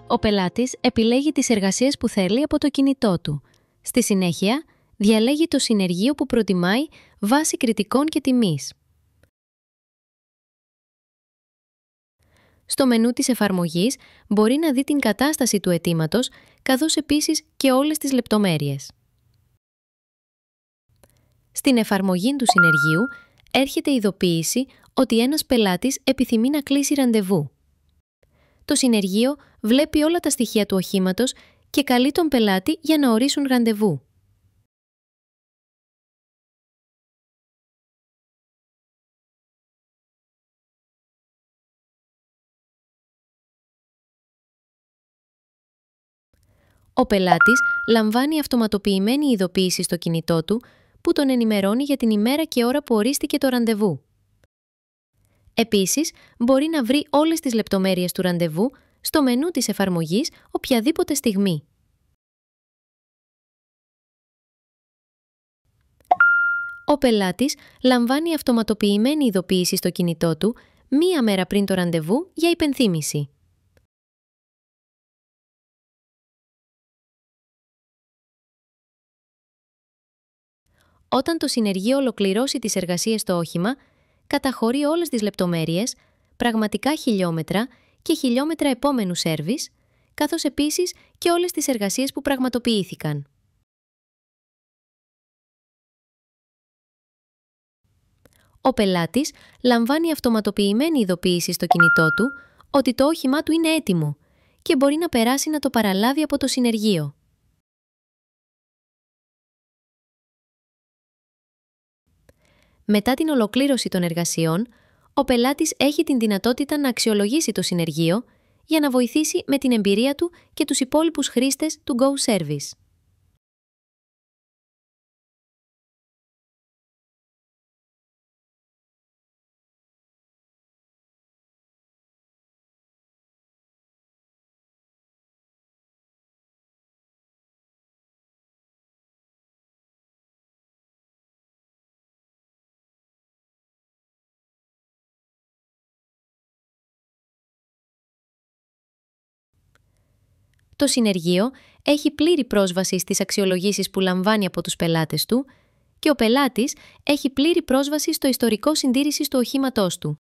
Ο πελάτης επιλέγει τις εργασίες που θέλει από το κινητό του. Στη συνέχεια, διαλέγει το συνεργείο που προτιμάει βάσει κριτικών και τιμής. Στο μενού της εφαρμογής μπορεί να δει την κατάσταση του αιτήματος, καθώς επίσης και όλες τις λεπτομέρειες. Στην εφαρμογή του συνεργείου έρχεται ειδοποίηση ότι ένας πελάτης επιθυμεί να κλείσει ραντεβού. Το συνεργείο βλέπει όλα τα στοιχεία του οχήματος και καλεί τον πελάτη για να ορίσουν ραντεβού. Ο πελάτης λαμβάνει αυτοματοποιημένη ειδοποίηση στο κινητό του που τον ενημερώνει για την ημέρα και ώρα που ορίστηκε το ραντεβού. Επίσης, μπορεί να βρει όλες τις λεπτομέρειες του ραντεβού στο μενού της εφαρμογής οποιαδήποτε στιγμή. Ο πελάτης λαμβάνει αυτοματοποιημένη ειδοποίηση στο κινητό του μία μέρα πριν το ραντεβού για υπενθύμηση. Όταν το συνεργείο ολοκληρώσει τις εργασίες στο όχημα, καταχωρεί όλες τις λεπτομέρειες, πραγματικά χιλιόμετρα και χιλιόμετρα επόμενου σέρβις, καθώς επίσης και όλες τις εργασίες που πραγματοποιήθηκαν. Ο πελάτης λαμβάνει αυτοματοποιημένη ειδοποίηση στο κινητό του ότι το όχημά του είναι έτοιμο και μπορεί να περάσει να το παραλάβει από το συνεργείο. Μετά την ολοκλήρωση των εργασιών, ο πελάτης έχει την δυνατότητα να αξιολογήσει το συνεργείο για να βοηθήσει με την εμπειρία του και τους υπόλοιπους χρήστες του Go Service. Το συνεργείο έχει πλήρη πρόσβαση στις αξιολογήσεις που λαμβάνει από τους πελάτες του και ο πελάτης έχει πλήρη πρόσβαση στο ιστορικό συντήρησης του οχήματός του.